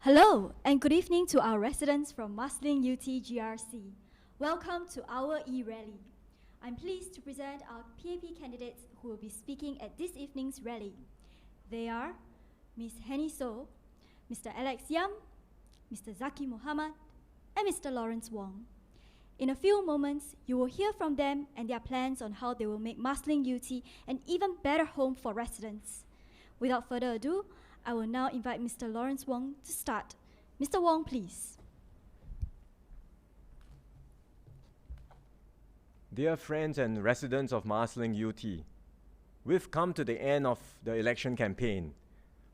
Hello and good evening to our residents from Marsiling-Yew Tee GRC. Welcome to our e-rally. I'm pleased to present our PAP candidates who will be speaking at this evening's rally. They are Ms. Hany Soh, Mr. Alex Yam, Mr. Zaqy Mohamad, and Mr. Lawrence Wong. In a few moments, you will hear from them and their plans on how they will make Marsiling-Yew Tee an even better home for residents. Without further ado, I will now invite Mr. Lawrence Wong to start. Mr. Wong, please. Dear friends and residents of Marsiling-Yew Tee, we've come to the end of the election campaign.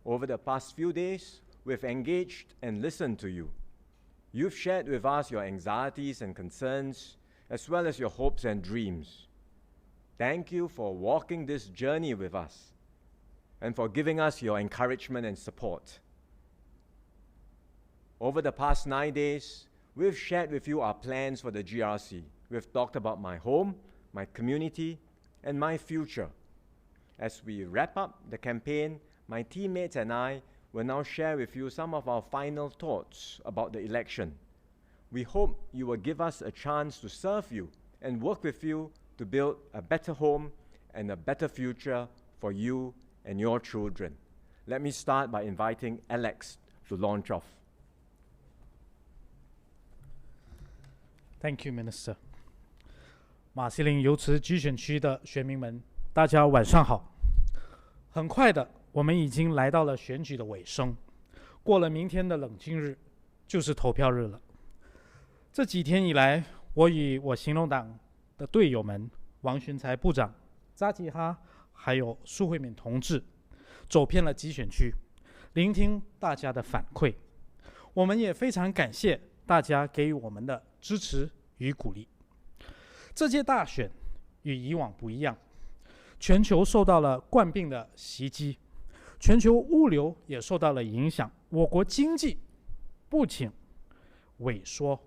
Over the past few days, we've engaged and listened to you. You've shared with us your anxieties and concerns, as well as your hopes and dreams. Thank you for walking this journey with us, and for giving us your encouragement and support. Over the past 9 days, we've shared with you our plans for the GRC. We've talked about my home, my community, and my future. As we wrap up the campaign, my teammates and I will now share with you some of our final thoughts about the election. We hope you will give us a chance to serve you and work with you to build a better home and a better future for you and your children. Let me start by inviting Alex to launch off. Thank you, Minister. 马西林油池集选区的选民们，大家晚上好。很快的，我们已经来到了选举的尾声，过了明天的冷静日，就是投票日了。这几天以来，我与我行动党的队友们，王群才部长、扎吉哈，还有苏慧敏同志，走遍了集选区，聆听大家的反馈。我们也非常感谢大家给予我们的支持与鼓励。这届大选与以往不一样，全球受到了冠病的袭击，全球物流也受到了影响，我国经济不仅萎缩，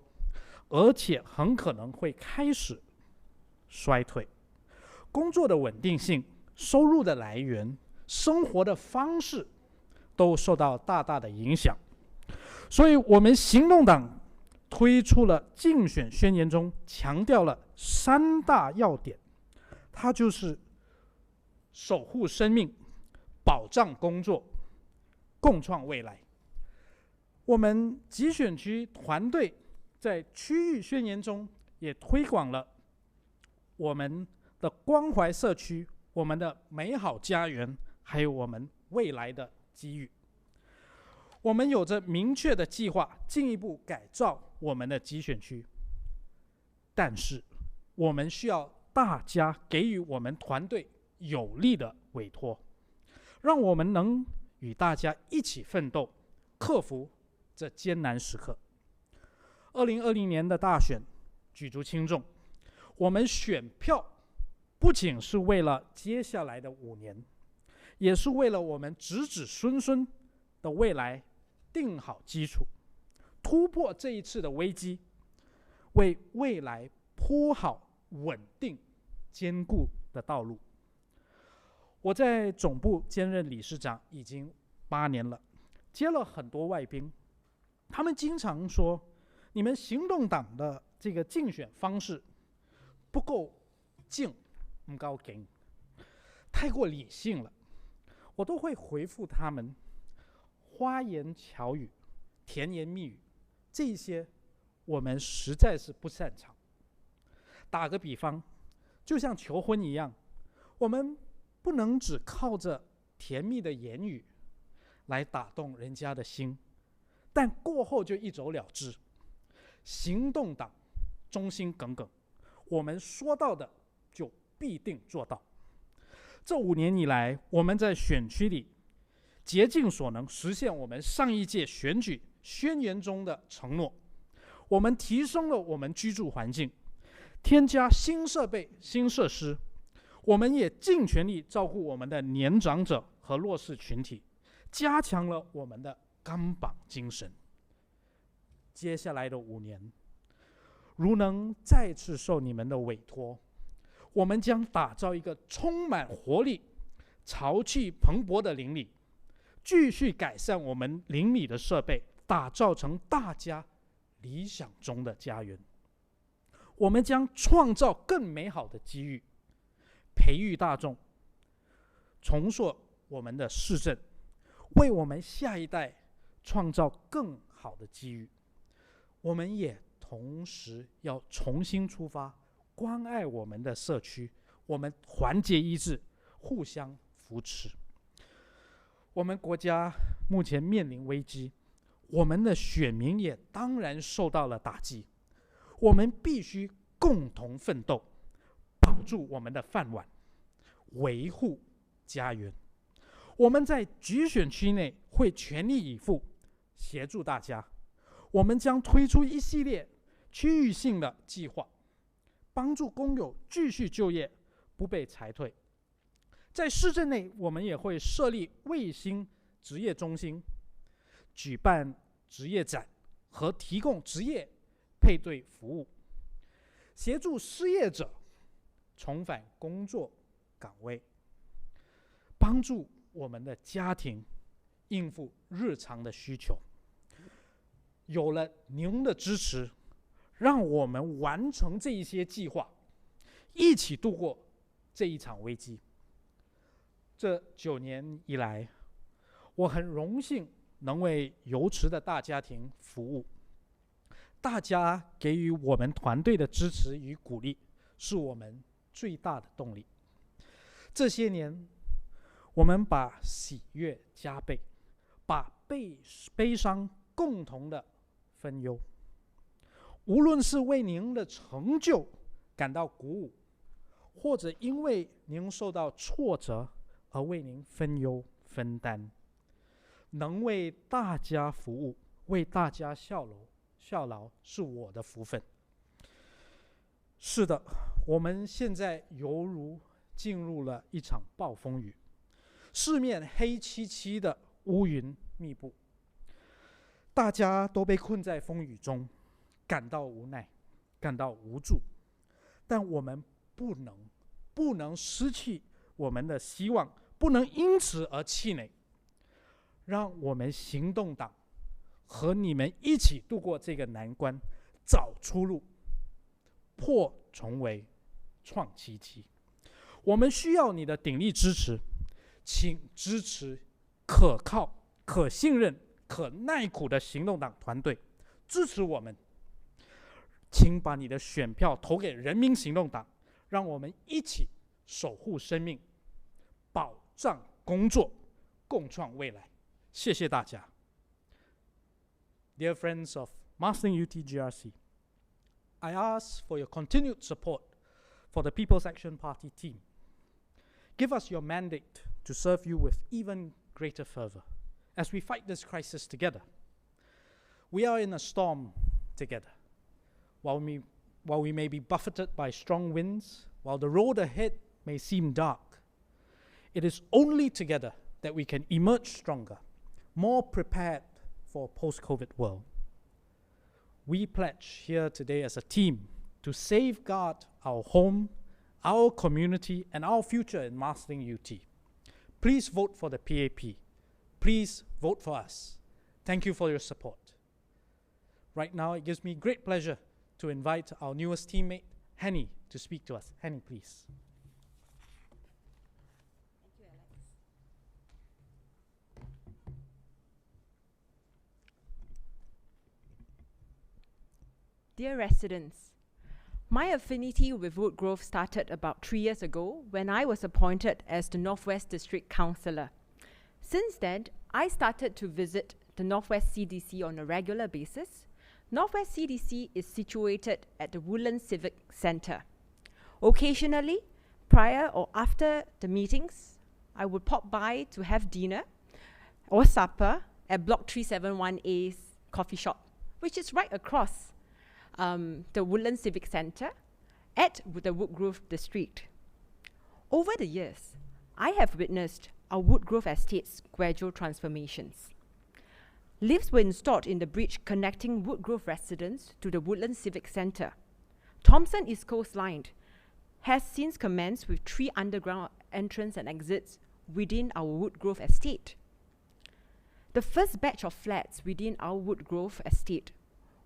而且很可能会开始衰退。工作的稳定性、收入的来源、生活的方式都受到大大的影响，所以我们行动党推出了竞选宣言中强调了3大要点，它就是守护生命、保障工作、共创未来。我们集选区团队在区域宣言中也推广了我们的关怀社区、我们的美好家园，还有我们未来的机遇。我们有着明确的计划，进一步改造我们的集选区，但是我们需要大家给予我们团队有力的委托，让我们能与大家一起奋斗，克服这艰难时刻。2020年的大选举足轻重，我们选票不仅是为了接下来的5年，也是为了我们子子孙孙的未来定好基础，突破这一次的危机，为未来铺好稳定坚固的道路。我在总部兼任理事长已经8年了，接了很多外宾，他们经常说你们行动党的这个竞选方式不够静，不够硬，太过理性了。我都会回复他们，花言巧语、甜言蜜语，这些我们实在是不擅长。打个比方，就像求婚一样，我们不能只靠着甜蜜的言语来打动人家的心，但过后就一走了之。行动党忠心耿耿，我们说到的就必定做到。这5年以来，我们在选区里竭尽所能实现我们上一届选举宣言中的承诺。我们提升了我们居住环境，添加新设备、新设施，我们也尽全力照顾我们的年长者和弱势群体，加强了我们的钢绑精神。接下来的5年，如能再次受你们的委托，我们将打造一个充满活力、潮气蓬勃的邻里，继续改善我们邻里的设备，打造成大家理想中的家园。我们将创造更美好的机遇，培育大众，重塑我们的市政，为我们下一代创造更好的机遇。我们也同时要重新出发，关爱我们的社区，我们团结一致，互相扶持。我们国家目前面临危机，我们的选民也当然受到了打击。我们必须共同奋斗，保住我们的饭碗，维护家园。我们在局选区内会全力以赴协助大家。我们将推出一系列区域性的计划，帮助工友继续就业，不被裁退。在市政内，我们也会设立卫星职业中心，举办职业展和提供职业配对服务，协助失业者重返工作岗位，帮助我们的家庭应付日常的需求。有了您的支持，让我们完成这一些计划，一起度过这一场危机。这9年以来，我很荣幸能为游池的大家庭服务。大家给予我们团队的支持与鼓励，是我们最大的动力。这些年，我们把喜悦加倍，把悲伤共同的分忧。无论是为您的成就感到鼓舞，或者因为您受到挫折而为您分忧分担，能为大家服务，为大家效劳，是我的福分。是的，我们现在犹如进入了一场暴风雨，四面黑漆漆的乌云密布，大家都被困在风雨中，感到无奈，感到无助。但我们不能失去我们的希望，不能因此而气馁。让我们行动党和你们一起度过这个难关，找出路，破重围，创奇迹。我们需要你的鼎力支持，请支持可靠、可信任、可耐苦的行动党团队，支持我们。请把你的选票投给人民行动党，让我们一起守护生命，保障工作，共创未来。谢谢大家。Dear friends of Marsiling-Yew Tee GRC, I ask for your continued support for the People's Action Party team. Give us your mandate to serve you with even greater fervor as we fight this crisis together. We are in a storm together. While we may be buffeted by strong winds, while the road ahead may seem dark, it is only together that we can emerge stronger, more prepared for a post-COVID world. We pledge here today as a team to safeguard our home, our community, and our future in Marsiling-Yew Tee. Please vote for the PAP. Please vote for us. Thank you for your support. Right now, it gives me great pleasure to invite our newest teammate, Hany, to speak to us. Hany, please. Thank you, Alex. Dear residents, my affinity with Woodgrove started about 3 years ago when I was appointed as the Northwest District Councillor. Since then, I started to visit the Northwest CDC on a regular basis. Northwest CDC is situated at the Woodlands Civic Centre. Occasionally, prior or after the meetings, I would pop by to have dinner or supper at Block 371A's coffee shop, which is right across the Woodlands Civic Centre at the Woodgrove District. Over the years, I have witnessed our Woodgrove Estate's gradual transformations. Lifts were installed in the bridge connecting Woodgrove residents to the Woodlands Civic Centre. Thomson East Coast Line has since commenced with 3 underground entrance and exits within our Woodgrove estate. The first batch of flats within our Woodgrove estate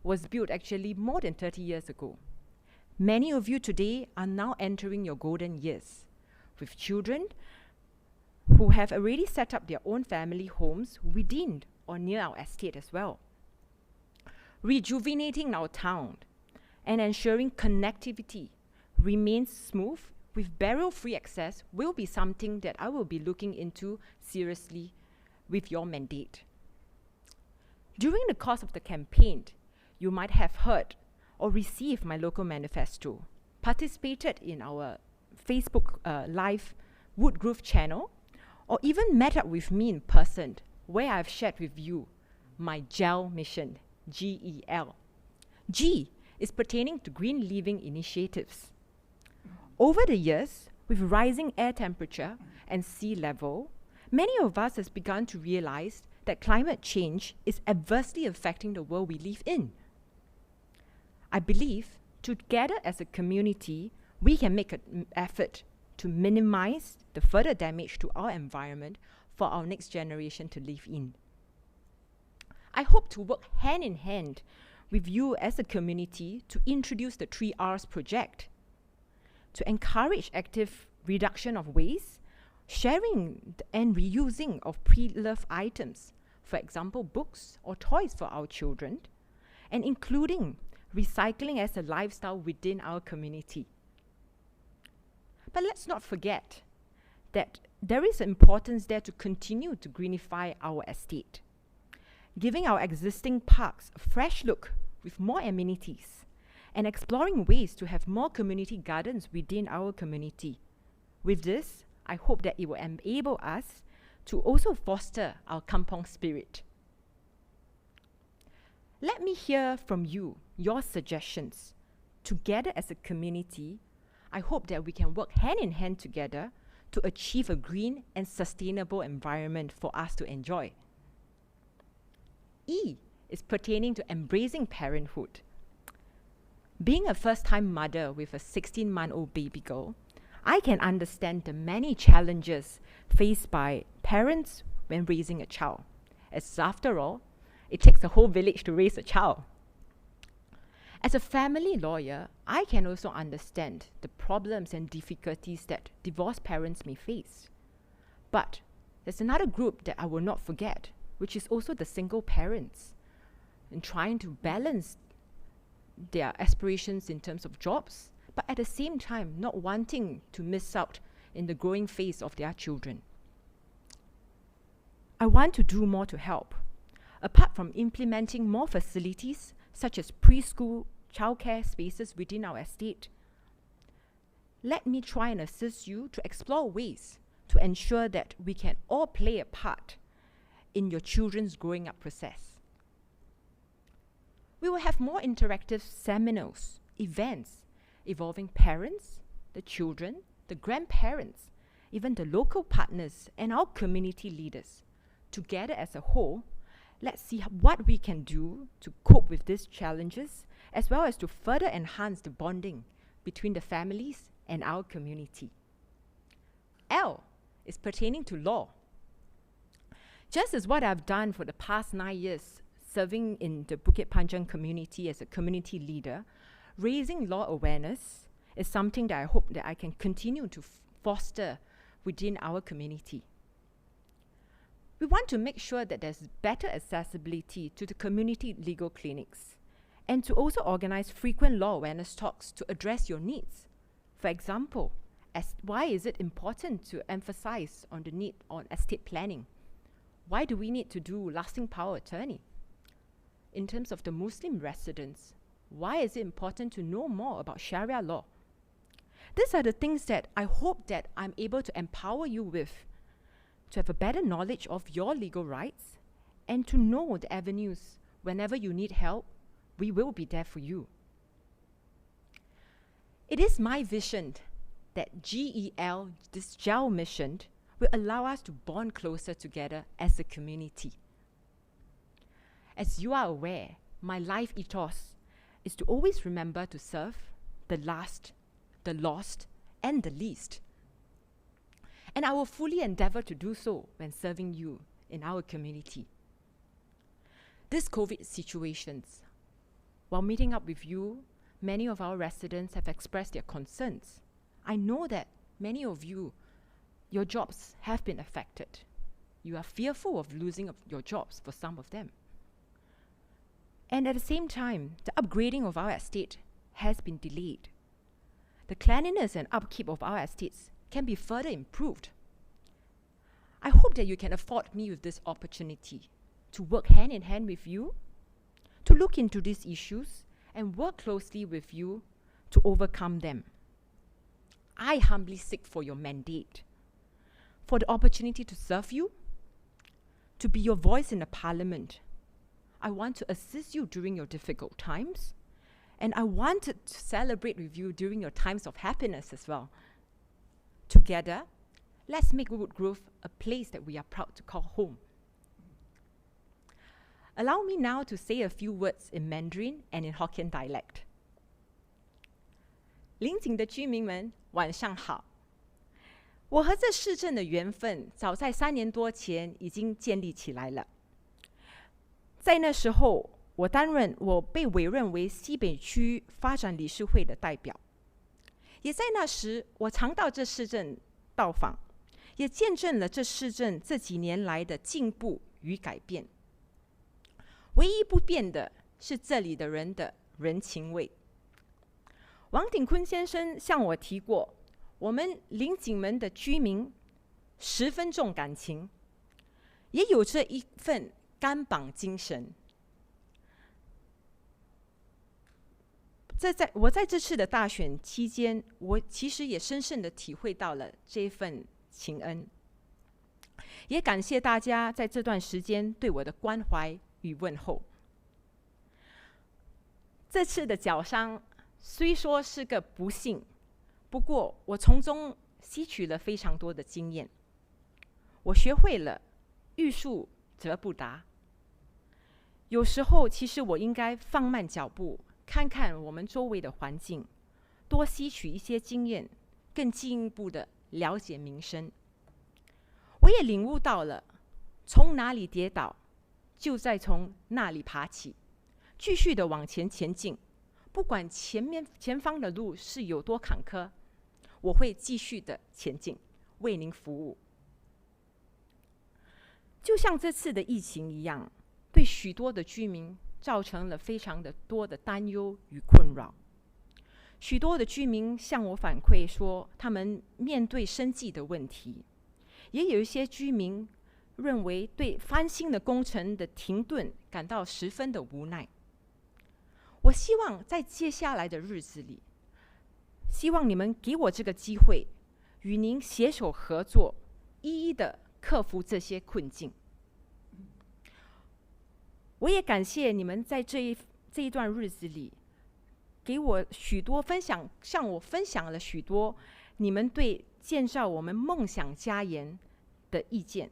was built actually more than 30 years ago. Many of you today are now entering your golden years, with children who have already set up their own family homes within or near our estate as well. Rejuvenating our town and ensuring connectivity remains smooth with barrier-free access will be something that I will be looking into seriously with your mandate. During the course of the campaign, you might have heard or received my local manifesto, participated in our Facebook Live Woodgrove channel, or even met up with me in person, where I've shared with you my GEL mission, G-E-L. G is pertaining to green living initiatives. Over the years, with rising air temperature and sea level, many of us has begun to realize that climate change is adversely affecting the world we live in. I believe together as a community, we can make an effort to minimize the further damage to our environment for our next generation to live in. I hope to work hand in hand with you as a community to introduce the 3Rs project, to encourage active reduction of waste, sharing and reusing of pre-loved items, for example, books or toys for our children, and including recycling as a lifestyle within our community. But let's not forget that there is importance there to continue to greenify our estate, giving our existing parks a fresh look with more amenities, and exploring ways to have more community gardens within our community. With this, I hope that it will enable us to also foster our kampong spirit. Let me hear from you, your suggestions. Together as a community, I hope that we can work hand in hand together to achieve a green and sustainable environment for us to enjoy. E is pertaining to embracing parenthood. Being a first-time mother with a 16-month-old baby girl, I can understand the many challenges faced by parents when raising a child, as after all, it takes a whole village to raise a child. As a family lawyer, I can also understand the problems and difficulties that divorced parents may face. But there's another group that I will not forget, which is also the single parents, in trying to balance their aspirations in terms of jobs, but at the same time not wanting to miss out in the growing phase of their children. I want to do more to help. Apart from implementing more facilities such as preschool, childcare spaces within our estate, let me try and assist you to explore ways to ensure that we can all play a part in your children's growing up process. We will have more interactive seminars, events involving parents, the children, the grandparents, even the local partners and our community leaders. Together as a whole, let's see what we can do to cope with these challenges, as well as to further enhance the bonding between the families and our community. L is pertaining to law. Just as what I've done for the past 9 years, serving in the Bukit Panjang community as a community leader, raising law awareness is something that I hope that I can continue to foster within our community. We want to make sure that there's better accessibility to the community legal clinics, and to also organize frequent law awareness talks to address your needs. For example, why is it important to emphasize on the need on estate planning? Why do we need to do lasting power attorney? In terms of the Muslim residents, why is it important to know more about Sharia law? These are the things that I hope that I'm able to empower you with, to have a better knowledge of your legal rights, and to know the avenues. Whenever you need help, we will be there for you. It is my vision that GEL, this GEL mission, will allow us to bond closer together as a community. As you are aware, my life ethos is to always remember to serve the last, the lost, and the least. And I will fully endeavor to do so when serving you in our community. This COVID situations, while meeting up with you, many of our residents have expressed their concerns. I know that many of you, your jobs have been affected. You are fearful of losing your jobs for some of them. And at the same time, the upgrading of our estate has been delayed. The cleanliness and upkeep of our estates can be further improved. I hope that you can afford me with this opportunity to work hand in hand with you, to look into these issues and work closely with you to overcome them. I humbly seek for your mandate, for the opportunity to serve you, to be your voice in the parliament. I want to assist you during your difficult times, and I want to celebrate with you during your times of happiness as well. Together, let's make Woodgrove a place that we are proud to call home. Allow me now to say a few words in Mandarin and in Hokkien dialect. 邻近的居民们，晚上好。我和这市镇的缘分，早在3年多前已经建立起来了。在那时候，我被委任为西北区发展理事会的代表，也在那时，我常到这市镇到访，也见证了这市镇这几年来的进步与改变。唯一不变的是这里的人的人情味。王鼎坤先生向我提过，我们邻景门的居民十分重感情，也有这一份干绑精神。我在这次的大选期间，我其实也深深的体会到了这份情恩，也感谢大家在这段时间对我的关怀与问候。这次的脚伤虽说是个不幸，不过我从中吸取了非常多的经验。我学会了欲速则不达，有时候其实我应该放慢脚步，看看我们周围的环境，多吸取一些经验，更进一步的了解民生。我也领悟到了，从哪里跌倒，就再从那里爬起，继续的往前前进。不管前方的路是有多坎坷，我会继续的前进，为您服务。就像这次的疫情一样，对许多的居民造成了非常的多的担忧与困扰。许多的居民向我反馈说，他们面对生计的问题，也有一些居民认为对翻新的工程的停顿感到十分的无奈。我希望在接下来的日子里，希望你们给我这个机会，与您携手合作，一一的克服这些困境。我也感谢你们在这一段日子里，给我许多向我分享了许多你们对建造我们梦想家园的意见。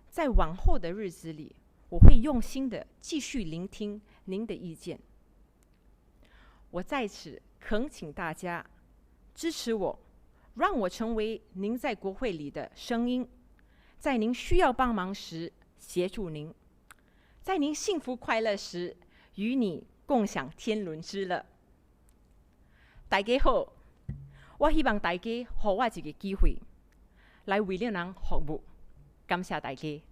在往后的日子里，我会用心的继续聆听您的意见。我在此恳请大家支持我，让我成为您在国会里的声音，在您需要帮忙时协助您，在您幸福快乐时与你共享天伦之乐。大家好，我希望大家給我一個機會，來為了人服務，感謝大家。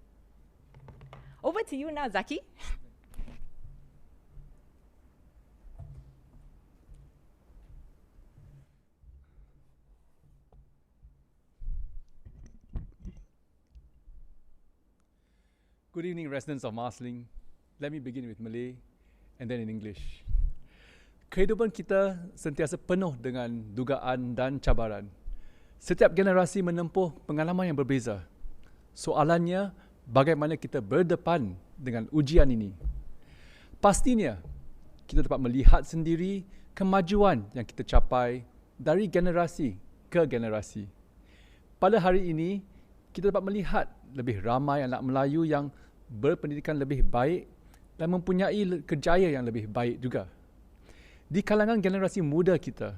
Over to you now, Zaqy. Good evening, residents of Marsiling. Let me begin with Malay and then in English. Kehidupan kita sentiasa penuh dengan dugaan dan cabaran. Setiap generasi menempuh pengalaman yang berbeza. Soalannya, bagaimana kita berdepan dengan ujian ini? Pastinya, kita dapat melihat sendiri kemajuan yang kita capai dari generasi ke generasi. Pada hari ini, kita dapat melihat lebih ramai anak Melayu yang berpendidikan lebih baik dan mempunyai kerjaya yang lebih baik juga. Di kalangan generasi muda kita,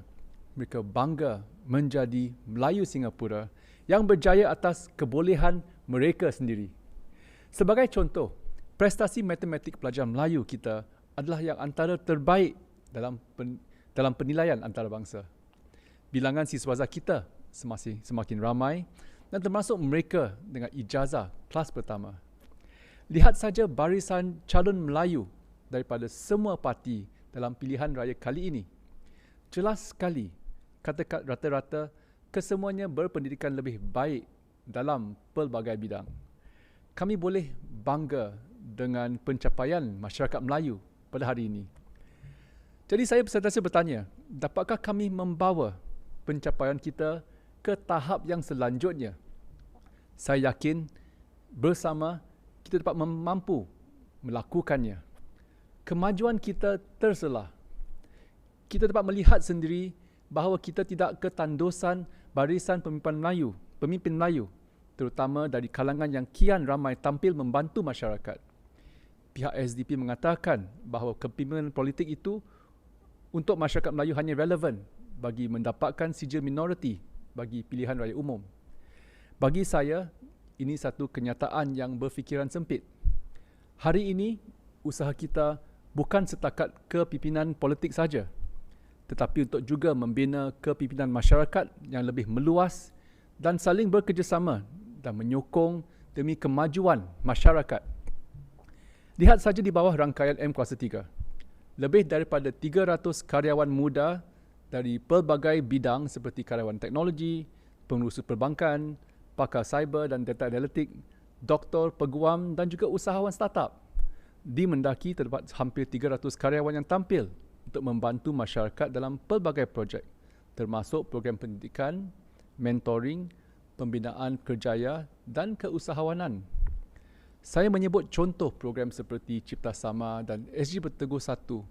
mereka bangga menjadi Melayu Singapura yang berjaya atas kebolehan mereka sendiri. Sebagai contoh, prestasi matematik pelajar Melayu kita adalah yang antara terbaik dalam penilaian antarabangsa. Bilangan siswaza kita semakin ramai dan termasuk mereka dengan ijazah kelas pertama. Lihat saja barisan calon Melayu daripada semua parti dalam pilihan raya kali ini. Jelas sekali, kata-kata rata-rata kesemuanya berpendidikan lebih baik dalam pelbagai bidang. Kami boleh bangga dengan pencapaian masyarakat Melayu pada hari ini. Jadi saya sentiasa bertanya, dapatkah kami membawa pencapaian kita ke tahap yang selanjutnya? Saya yakin bersama kita dapat mampu melakukannya. Kemajuan kita terselah. Kita dapat melihat sendiri bahawa kita tidak ketandusan barisan pemimpin Melayu, terutama dari kalangan yang kian ramai tampil membantu masyarakat. Pihak SDP mengatakan bahawa kepimpinan politik itu untuk masyarakat Melayu hanya relevan bagi mendapatkan sijil minoriti bagi pilihan raya umum. Bagi saya, ini satu kenyataan yang berfikiran sempit. Hari ini, usaha kita bukan setakat kepimpinan politik saja, tetapi untuk juga membina kepimpinan masyarakat yang lebih meluas dan saling bekerjasama dan menyokong demi kemajuan masyarakat. Lihat saja di bawah rangkaian M Kuasa 3. Lebih daripada 300 karyawan muda dari pelbagai bidang seperti karyawan teknologi, pengurusi perbankan, pakar cyber dan data analitik, doktor, peguam dan juga usahawan startup. Di Mendaki terdapat hampir 300 karyawan yang tampil untuk membantu masyarakat dalam pelbagai projek, termasuk program pendidikan, mentoring, pembinaan kerjaya dan keusahawanan. Saya menyebut contoh program seperti Cipta Sama dan SG Berteguh 1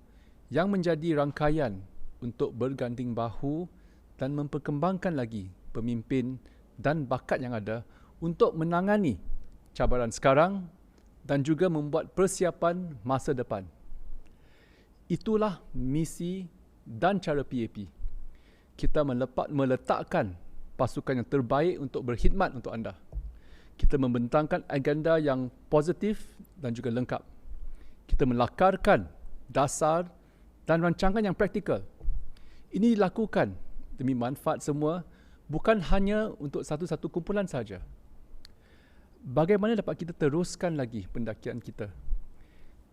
yang menjadi rangkaian untuk berganding bahu dan memperkembangkan lagi pemimpin dan bakat yang ada untuk menangani cabaran sekarang dan juga membuat persiapan masa depan. Itulah misi dan cara PAP. Kita meletakkan pasukan yang terbaik untuk berkhidmat untuk anda. Kita membentangkan agenda yang positif dan juga lengkap. Kita melakarkan dasar dan rancangan yang praktikal. Ini dilakukan demi manfaat semua, bukan hanya untuk satu-satu kumpulan saja. Bagaimana dapat kita teruskan lagi pendakian kita?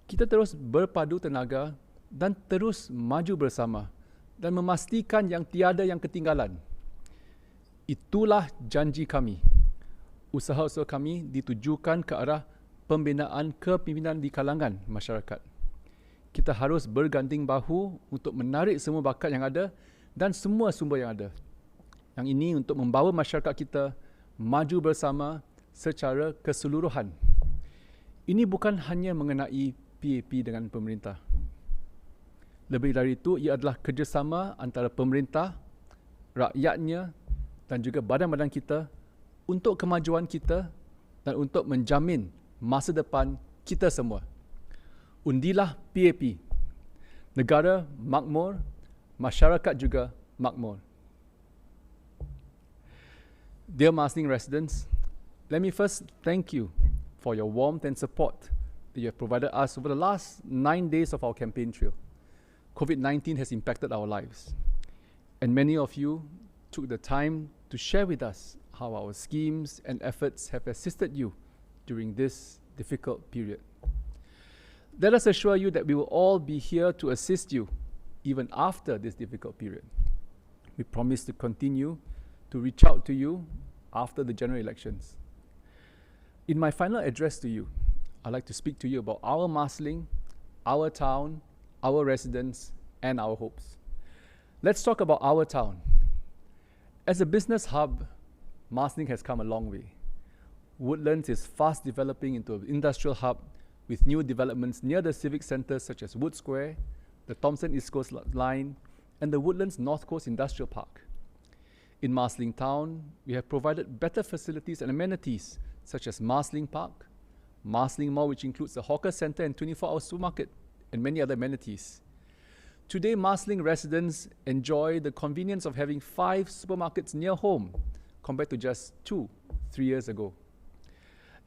Kita terus berpadu tenaga dan terus maju bersama dan memastikan yang tiada yang ketinggalan. Itulah janji kami. Usaha-usaha kami ditujukan ke arah pembinaan kepimpinan di kalangan masyarakat. Kita harus berganding bahu untuk menarik semua bakat yang ada dan semua sumber yang ada. Yang ini untuk membawa masyarakat kita maju bersama secara keseluruhan. Ini bukan hanya mengenai PAP dengan pemerintah. Lebih dari itu, ia adalah kerjasama antara pemerintah, rakyatnya dan juga badan-badan kita untuk kemajuan kita dan untuk menjamin masa depan kita semua. Undilah PAP. Negara makmur, masyarakat juga makmur. Dear Marsiling residents, let me first thank you for your warmth and support that you have provided us over the last 9 days of our campaign trail. COVID-19 has impacted our lives, and many of you took the time to share with us how our schemes and efforts have assisted you during this difficult period. Let us assure you that we will all be here to assist you even after this difficult period. We promise to continue to reach out to you after the general elections. In my final address to you, I'd like to speak to you about our Marsiling, our town, our residents, and our hopes. Let's talk about our town. As a business hub, Marsiling has come a long way. Woodlands is fast developing into an industrial hub with new developments near the civic centres such as Wood Square, the Thomson East Coast Line, and the Woodlands North Coast Industrial Park. In Marsiling Town, we have provided better facilities and amenities such as Marsiling Park, Marsiling Mall, which includes a hawker centre and 24-hour supermarket, and many other amenities. Today, Marsiling residents enjoy the convenience of having 5 supermarkets near home compared to just 2, 3 years ago.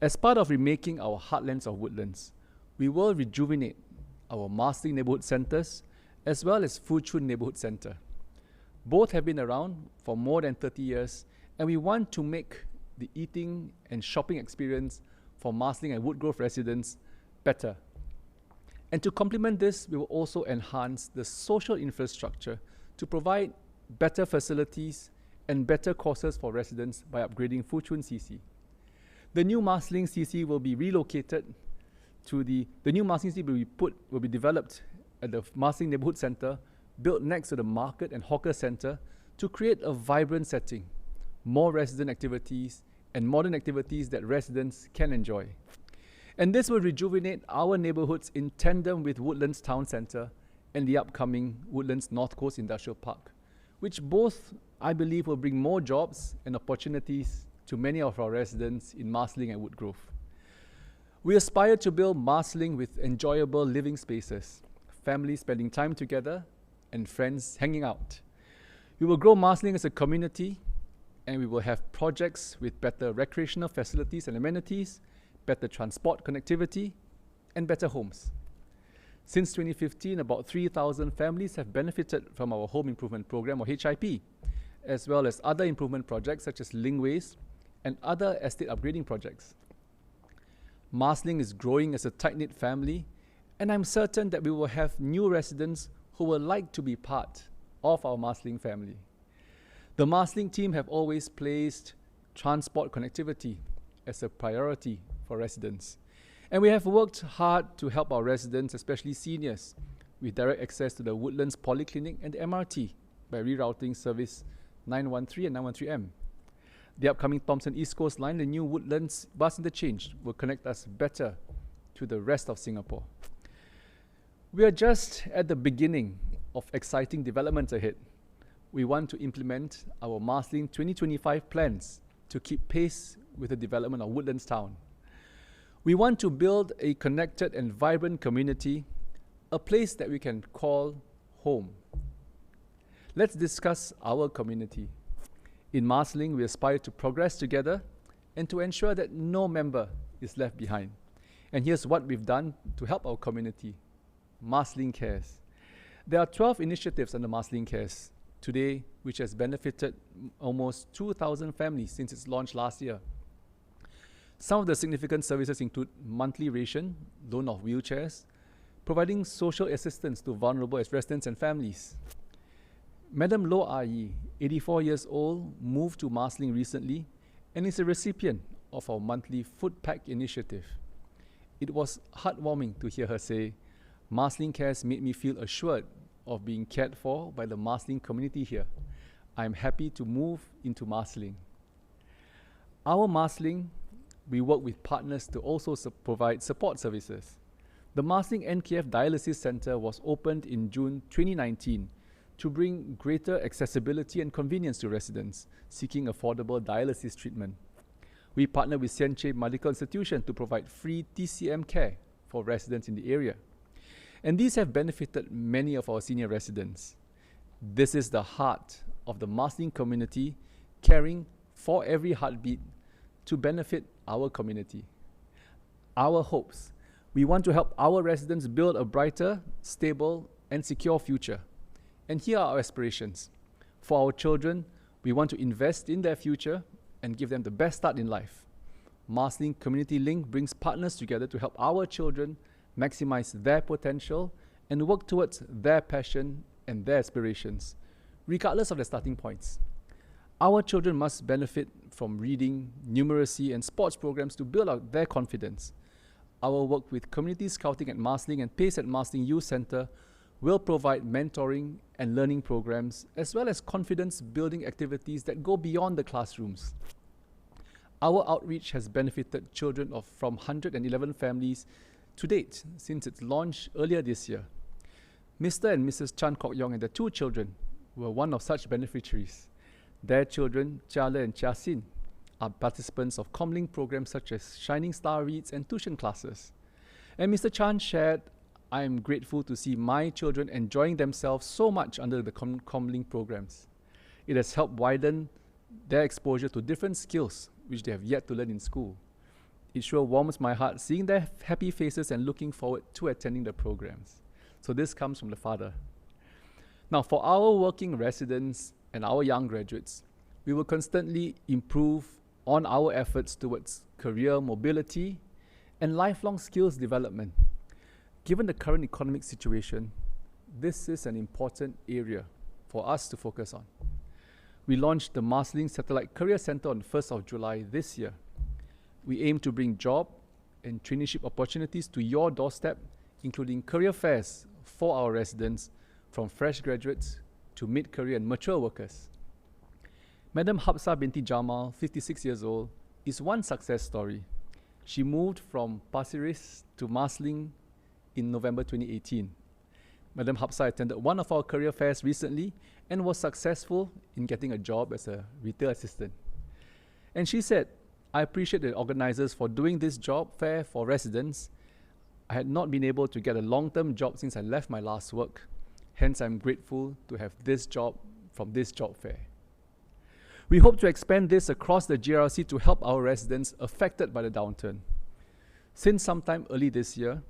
As part of remaking our heartlands of Woodlands, we will rejuvenate our Marsiling neighbourhood centres as well as Fuchun neighbourhood centre. Both have been around for more than 30 years, and we want to make the eating and shopping experience for Marsiling and Woodgrove residents better. And to complement this, we will also enhance the social infrastructure to provide better facilities and better courses for residents by upgrading Fuchun CC. The new Marsiling CC will be relocated to the new Marsiling CC will be developed at the Marsiling Neighbourhood Centre, built next to the market and hawker centre to create a vibrant setting, more resident activities and modern activities that residents can enjoy. And this will rejuvenate our neighbourhoods in tandem with Woodlands Town Centre and the upcoming Woodlands North Coast Industrial Park, which both, I believe, will bring more jobs and opportunities to many of our residents in Marsiling and Woodgrove. We aspire to build Marsiling with enjoyable living spaces, families spending time together, and friends hanging out. We will grow Marsiling as a community, and we will have projects with better recreational facilities and amenities, better transport connectivity, and better homes. Since 2015, about 3,000 families have benefited from our Home Improvement Program, or HIP, as well as other improvement projects such as linkways and other estate upgrading projects. Marsiling is growing as a tight-knit family, and I'm certain that we will have new residents who will like to be part of our Marsiling family. The Marsiling team have always placed transport connectivity as a priority for residents. And we have worked hard to help our residents, especially seniors, with direct access to the Woodlands Polyclinic and the MRT by rerouting service 913 and 913M. The upcoming Thomson East Coast Line, the new Woodlands bus interchange, will connect us better to the rest of Singapore. We are just at the beginning of exciting developments ahead. We want to implement our Marsiling 2025 plans to keep pace with the development of Woodlands Town. We want to build a connected and vibrant community, a place that we can call home. Let's discuss our community. In Marsiling, we aspire to progress together and to ensure that no member is left behind. And here's what we've done to help our community. Marsiling Cares. There are 12 initiatives under Marsiling Cares today, which has benefited almost 2,000 families since its launch last year. Some of the significant services include monthly ration, loan of wheelchairs, providing social assistance to vulnerable residents and families. Madam Lo Ah-Yi, 84 years old, moved to Marsiling recently and is a recipient of our monthly food pack initiative. It was heartwarming to hear her say, "Marsiling Cares made me feel assured of being cared for by the Marsiling community here. I am happy to move into Marsiling." Our Marsiling, we work with partners to also provide support services. The Marsiling NKF Dialysis Centre was opened in June 2019 to bring greater accessibility and convenience to residents seeking affordable dialysis treatment. We partner with Sianche Medical Institution to provide free TCM care for residents in the area. And these have benefited many of our senior residents. This is the heart of the Marsiling community, caring for every heartbeat to benefit our community. Our hopes. We want to help our residents build a brighter, stable, and secure future. And here are our aspirations. For our children, we want to invest in their future and give them the best start in life. Marsiling Community Link brings partners together to help our children maximize their potential and work towards their passion and their aspirations, regardless of their starting points. Our children must benefit from reading, numeracy, and sports programs to build up their confidence. Our work with community scouting at Marsiling and PACE at Marsiling Youth Centre will provide mentoring and learning programs, as well as confidence-building activities that go beyond the classrooms. Our outreach has benefited children from 111 families to date since its launch earlier this year. Mr. and Mrs. Chan Kok Yong and their 2 children were one of such beneficiaries. Their children, Chia Le and Chia Sin, are participants of Comlink programs such as Shining Star Reads and tuition classes. And Mr. Chan shared, "I am grateful to see my children enjoying themselves so much under the Comlink programs. It has helped widen their exposure to different skills which they have yet to learn in school. It sure warms my heart seeing their happy faces and looking forward to attending the programs. So this comes from the father. Now, for our working residents and our young graduates, we will constantly improve on our efforts towards career mobility and lifelong skills development. Given the current economic situation, this is an important area for us to focus on. We launched the Marsiling Satellite Career Centre on 1st of July this year. We aim to bring job and traineeship opportunities to your doorstep, including career fairs for our residents, from fresh graduates to mid-career and mature workers. Madam Hafsa binti Jamal, 56 years old, is one success story. She moved from Pasir Ris to Marsiling in November 2018. Madam Hafsa attended one of our career fairs recently and was successful in getting a job as a retail assistant. And she said, "I appreciate the organizers for doing this job fair for residents. I had not been able to get a long-term job since I left my last work. Hence, I'm grateful to have this job from this job fair." We hope to expand this across the GRC to help our residents affected by the downturn. Since sometime early this year,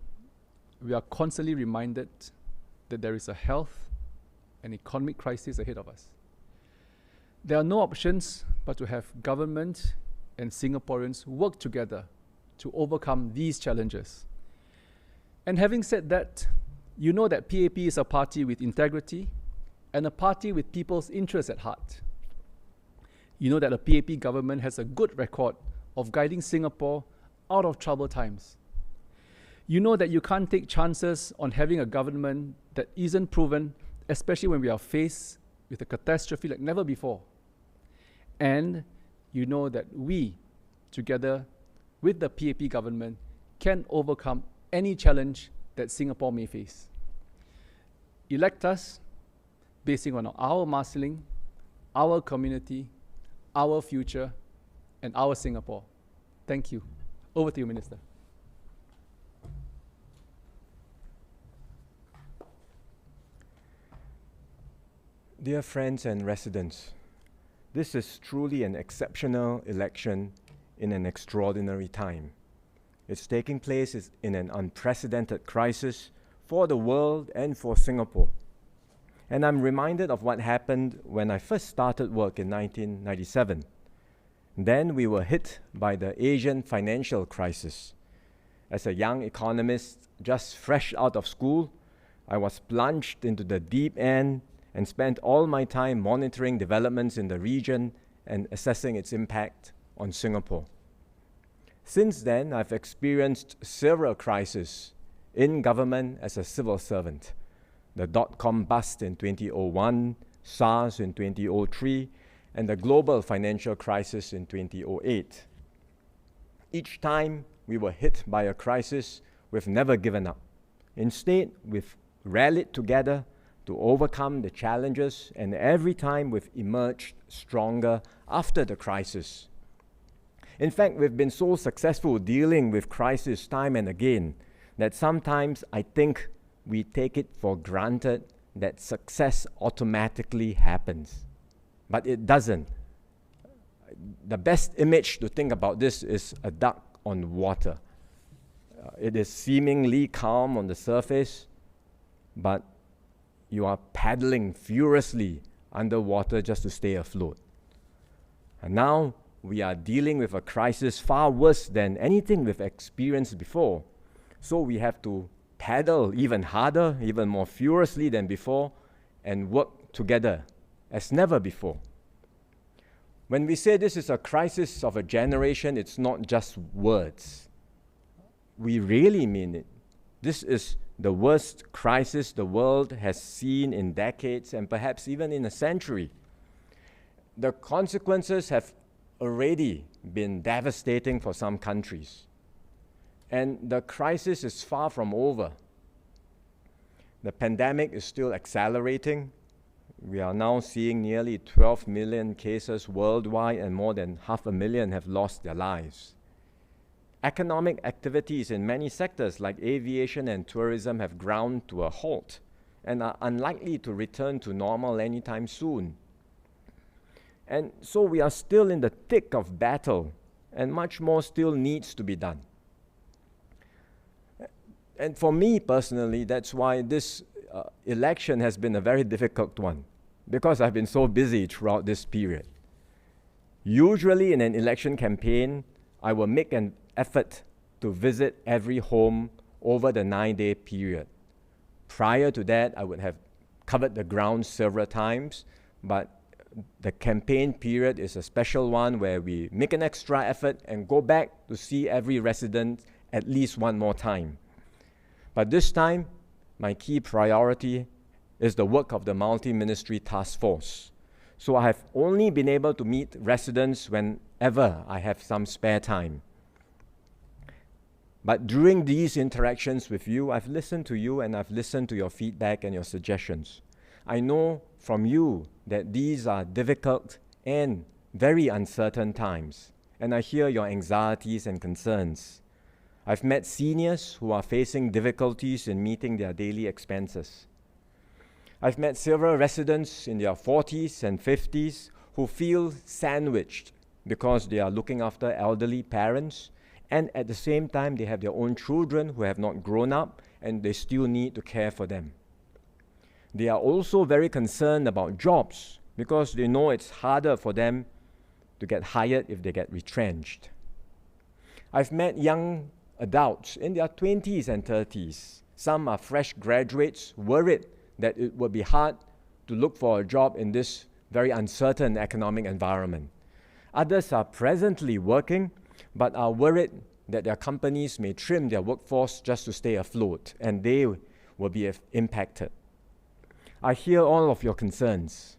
we are constantly reminded that there is a health and economic crisis ahead of us. There are no options but to have government and Singaporeans work together to overcome these challenges. And having said that, you know that PAP is a party with integrity and a party with people's interests at heart. You know that the PAP government has a good record of guiding Singapore out of troubled times. You know that you can't take chances on having a government that isn't proven, especially when we are faced with a catastrophe like never before. And you know that we, together with the PAP government, can overcome any challenge that Singapore may face. Elect us basing on our Marsiling, our community, our future, and our Singapore. Thank you. Over to you, Minister. Dear friends and residents, this is truly an exceptional election in an extraordinary time. It's taking place in an unprecedented crisis for the world and for Singapore. And I'm reminded of what happened when I first started work in 1997. Then we were hit by the Asian financial crisis. As a young economist just fresh out of school, I was plunged into the deep end and spent all my time monitoring developments in the region and assessing its impact on Singapore. Since then, I've experienced several crises in government as a civil servant. The dot-com bust in 2001, SARS in 2003, and the global financial crisis in 2008. Each time we were hit by a crisis, we've never given up. Instead, we've rallied together to overcome the challenges, and every time we've emerged stronger after the crisis. In fact, we've been so successful dealing with crisis time and again that sometimes I think we take it for granted that success automatically happens. But it doesn't. The best image to think about this is a duck on water. It is seemingly calm on the surface, but you are paddling furiously underwater just to stay afloat. And now we are dealing with a crisis far worse than anything we've experienced before. So we have to paddle even harder, even more furiously than before, and work together as never before. When we say this is a crisis of a generation, it's not just words. We really mean it. This is the worst crisis the world has seen in decades and perhaps even in a century. The consequences have already been devastating for some countries. And the crisis is far from over. The pandemic is still accelerating. We are now seeing nearly 12 million cases worldwide, and more than 500,000 have lost their lives. Economic activities in many sectors like aviation and tourism have ground to a halt and are unlikely to return to normal anytime soon. And so we are still in the thick of battle and much more still needs to be done. And for me personally, that's why this election has been a very difficult one, because I've been so busy throughout this period. Usually in an election campaign, I will make an effort to visit every home over the 9-day period. Prior to that, I would have covered the ground several times, but the campaign period is a special one where we make an extra effort and go back to see every resident at least one more time. But this time, my key priority is the work of the multi-ministry task force. So I have only been able to meet residents whenever I have some spare time. But during these interactions with you, I've listened to you and I've listened to your feedback and your suggestions. I know from you that these are difficult and very uncertain times, and I hear your anxieties and concerns. I've met seniors who are facing difficulties in meeting their daily expenses. I've met several residents in their 40s and 50s who feel sandwiched because they are looking after elderly parents, and at the same time they have their own children who have not grown up and they still need to care for them. They are also very concerned about jobs because they know it's harder for them to get hired if they get retrenched. I've met young adults in their 20s and 30s. Some are fresh graduates worried that it will be hard to look for a job in this very uncertain economic environment. Others are presently working but are worried that their companies may trim their workforce just to stay afloat, and they will be impacted. I hear all of your concerns.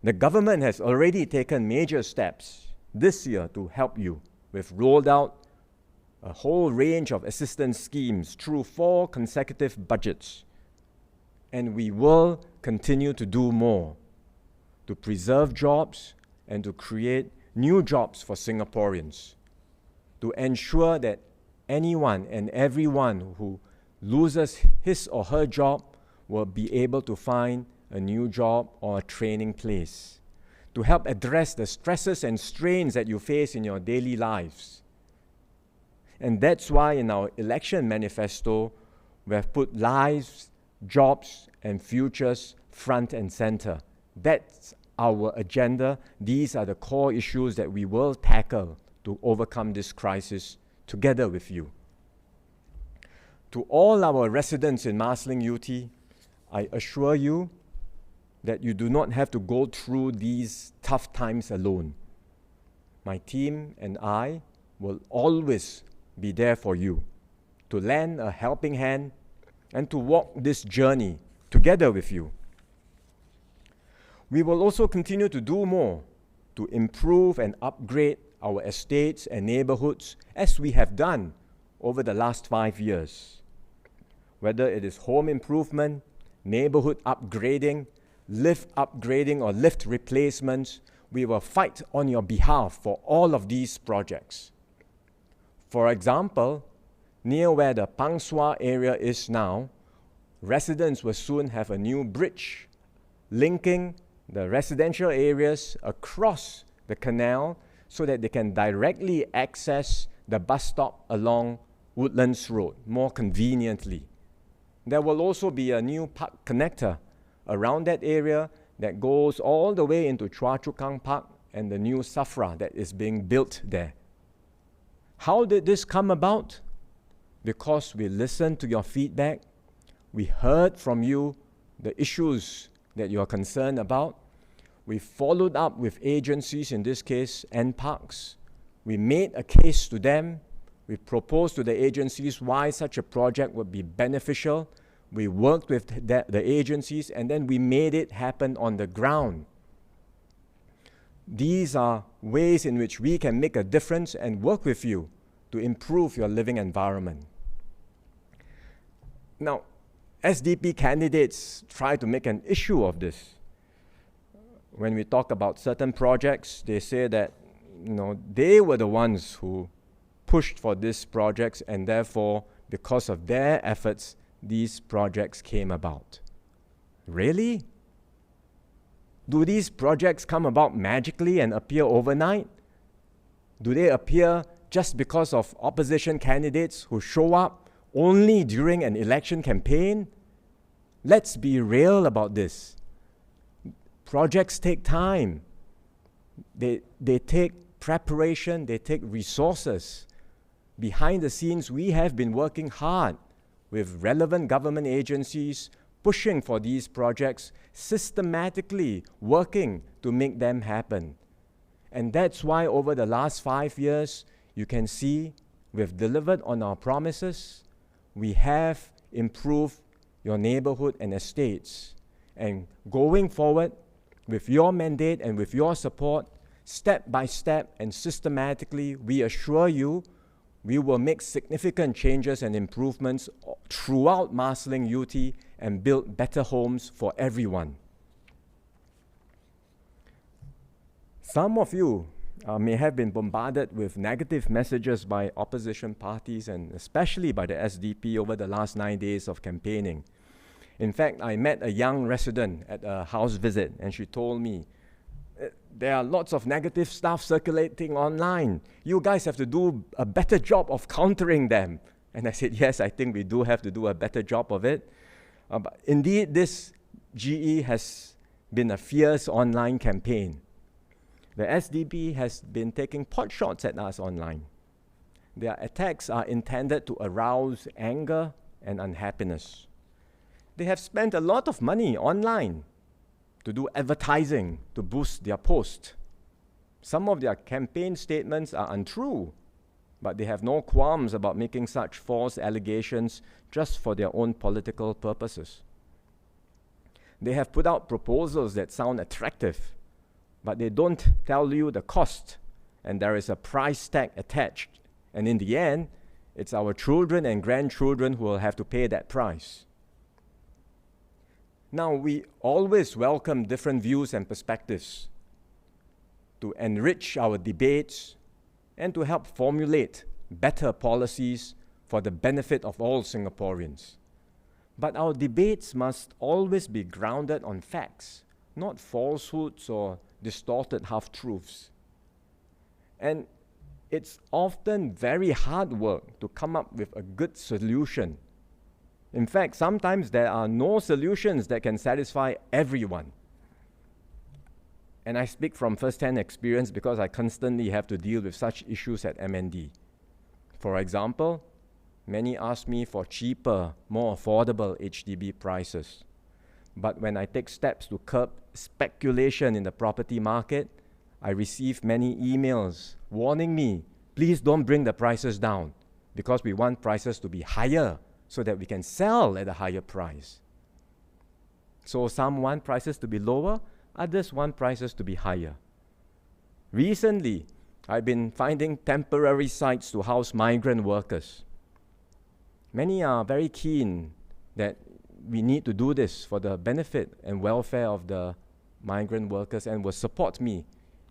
The government has already taken major steps this year to help you. We've rolled out a whole range of assistance schemes through 4 consecutive budgets, and we will continue to do more to preserve jobs and to create new jobs for Singaporeans, to ensure that anyone and everyone who loses his or her job will be able to find a new job or a training place, to help address the stresses and strains that you face in your daily lives. And that's why in our election manifesto, we have put lives, jobs, and futures front and center. That's our agenda. These are the core issues that we will tackle to overcome this crisis together with you. To all our residents in Marsiling-Yew Tee, I assure you that you do not have to go through these tough times alone. My team and I will always be there for you, to lend a helping hand and to walk this journey together with you. We will also continue to do more to improve and upgrade our estates and neighbourhoods as we have done over the last 5 years. Whether it is home improvement, neighbourhood upgrading, lift upgrading or lift replacements, we will fight on your behalf for all of these projects. For example, near where the Pang Sua area is now, residents will soon have a new bridge linking the residential areas across the canal so that they can directly access the bus stop along Woodlands Road more conveniently. There will also be a new park connector around that area that goes all the way into Chua Chu Kang Park and the new SAFRA that is being built there. How did this come about? Because we listened to your feedback, we heard from you the issues that you are concerned about, we followed up with agencies, in this case, NParks. We made a case to them, we proposed to the agencies why such a project would be beneficial, we worked with the agencies, and then we made it happen on the ground. These are ways in which we can make a difference and work with you to improve your living environment. Now, SDP candidates try to make an issue of this. When we talk about certain projects, they say that they were the ones who pushed for these projects, and therefore, because of their efforts, these projects came about. Really? Do these projects come about magically and appear overnight? Do they appear just because of opposition candidates who show up only during an election campaign? Let's be real about this. Projects take time. They take preparation, they take resources. Behind the scenes, we have been working hard with relevant government agencies, pushing for these projects, systematically working to make them happen. And that's why over the last 5 years, you can see we've delivered on our promises. We have improved your neighborhood and estates. And going forward, with your mandate and with your support, step by step and systematically, we assure you we will make significant changes and improvements throughout Marsiling-Yew Tee and build better homes for everyone. Some of you may have been bombarded with negative messages by opposition parties and especially by the SDP over the last 9 days of campaigning. In fact, I met a young resident at a house visit and she told me, there are lots of negative stuff circulating online. You guys have to do a better job of countering them. And I said, yes, I think we do have to do a better job of it. But indeed, this GE has been a fierce online campaign. The SDP has been taking pot shots at us online. Their attacks are intended to arouse anger and unhappiness. They have spent a lot of money online to do advertising to boost their post. Some of their campaign statements are untrue, but they have no qualms about making such false allegations just for their own political purposes. They have put out proposals that sound attractive, but they don't tell you the cost, and there is a price tag attached. And in the end, it's our children and grandchildren who will have to pay that price. Now, we always welcome different views and perspectives to enrich our debates and to help formulate better policies for the benefit of all Singaporeans. But our debates must always be grounded on facts, not falsehoods or distorted half-truths. And it's often very hard work to come up with a good solution. In fact, sometimes there are no solutions that can satisfy everyone. And I speak from first-hand experience because I constantly have to deal with such issues at MND. For example, many ask me for cheaper, more affordable HDB prices. But when I take steps to curb speculation in the property market, I receive many emails warning me, please don't bring the prices down because we want prices to be higher so that we can sell at a higher price. So some want prices to be lower, others want prices to be higher. Recently, I've been finding temporary sites to house migrant workers. Many are very keen that we need to do this for the benefit and welfare of the migrant workers and will support me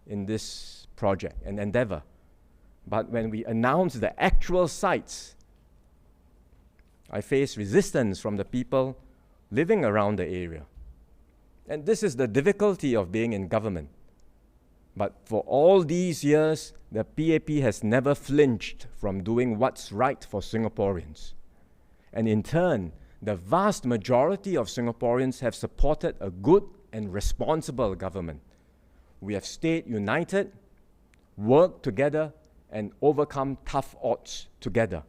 in this project and endeavor. But when we announce the actual sites, I face resistance from the people living around the area. And this is the difficulty of being in government. But for all these years, the PAP has never flinched from doing what's right for Singaporeans. And in turn, the vast majority of Singaporeans have supported a good and responsible government. We have stayed united, worked together, and overcome tough odds together.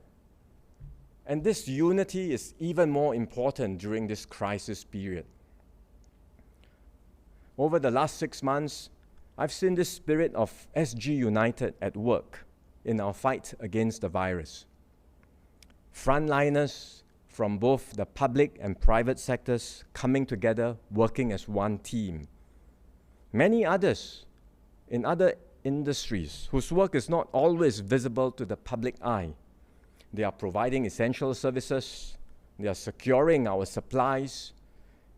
And this unity is even more important during this crisis period. Over the last 6 months, I've seen this spirit of SG United at work in our fight against the virus. Frontliners from both the public and private sectors coming together, working as one team. Many others in other industries whose work is not always visible to the public eye. They are providing essential services, they are securing our supplies,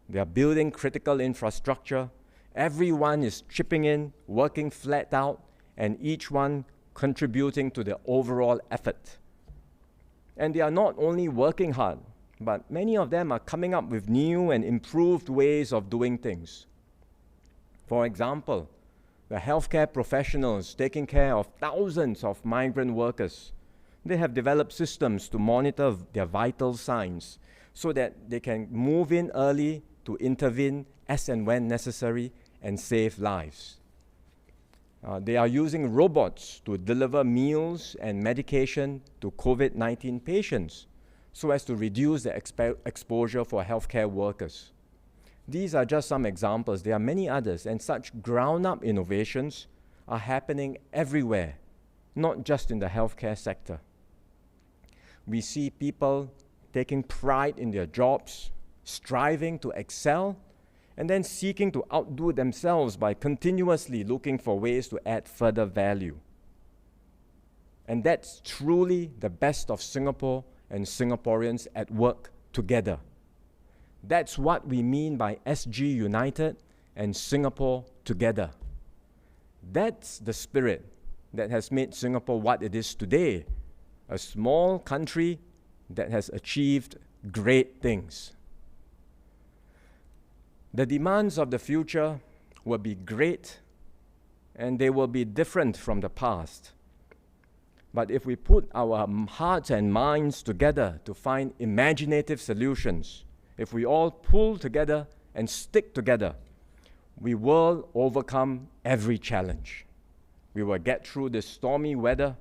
they are building critical infrastructure. Everyone is chipping in, working flat out, and each one contributing to the overall effort. And they are not only working hard, but many of them are coming up with new and improved ways of doing things. For example, the healthcare professionals taking care of thousands of migrant workers. They have developed systems to monitor their vital signs so that they can move in early to intervene as and when necessary and save lives. They are using robots to deliver meals and medication to COVID-19 patients so as to reduce the exposure for healthcare workers. These are just some examples. There are many others, and such ground-up innovations are happening everywhere, not just in the healthcare sector. We see people taking pride in their jobs, striving to excel, and then seeking to outdo themselves by continuously looking for ways to add further value. And that's truly the best of Singapore and Singaporeans at work together. That's what we mean by SG United and Singapore together. That's the spirit that has made Singapore what it is today, a small country that has achieved great things. The demands of the future will be great, and they will be different from the past. But if we put our hearts and minds together to find imaginative solutions, if we all pull together and stick together, we will overcome every challenge. We will get through this stormy weather.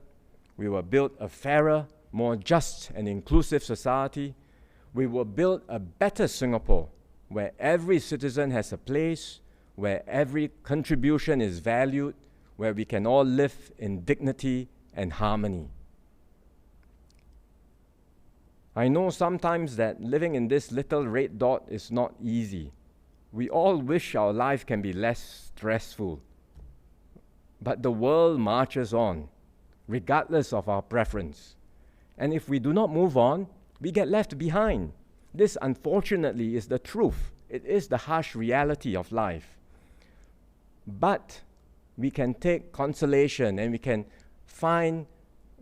We will build a fairer, more just and inclusive society. We will build a better Singapore where every citizen has a place, where every contribution is valued, where we can all live in dignity and harmony. I know sometimes that living in this little red dot is not easy. We all wish our life can be less stressful. But the world marches on, regardless of our preference. And if we do not move on, we get left behind. This, unfortunately, is the truth. It is the harsh reality of life. But we can take consolation and we can find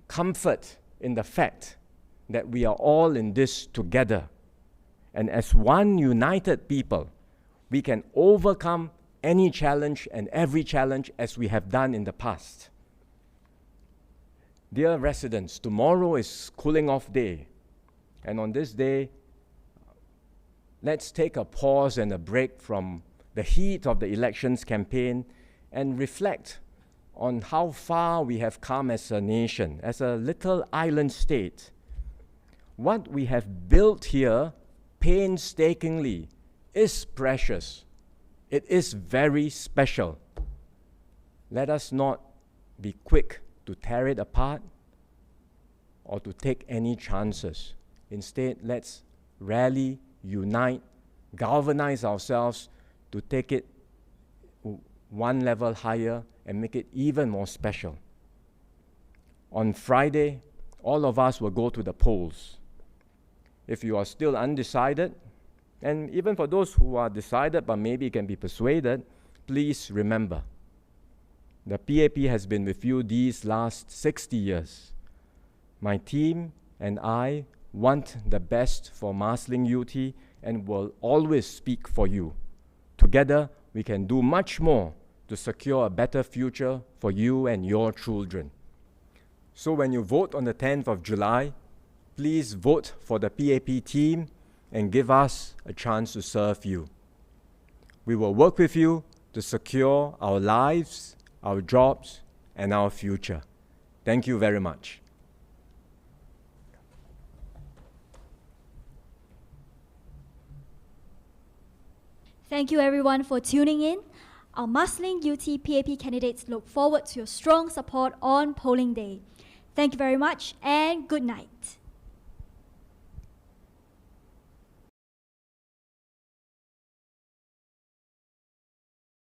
comfort in the fact that we are all in this together. And as one united people, we can overcome any challenge and every challenge as we have done in the past. Dear residents, tomorrow is cooling off day. And on this day, let's take a pause and a break from the heat of the elections campaign and reflect on how far we have come as a nation, as a little island state. What we have built here painstakingly is precious. It is very special. Let us not be quick to tear it apart or to take any chances. Instead, let's rally, unite, galvanize ourselves to take it one level higher and make it even more special. On Friday, all of us will go to the polls. If you are still undecided, and even for those who are decided but maybe can be persuaded, please remember, the PAP has been with you these last 60 years. My team and I want the best for Marsiling-Yew Tee and will always speak for you. Together, we can do much more to secure a better future for you and your children. So when you vote on the 10th of July, please vote for the PAP team and give us a chance to serve you. We will work with you to secure our lives, our jobs, and our future. Thank you very much. Thank you everyone for tuning in. Our Marsiling-Yew Tee PAP candidates look forward to your strong support on polling day. Thank you very much and good night.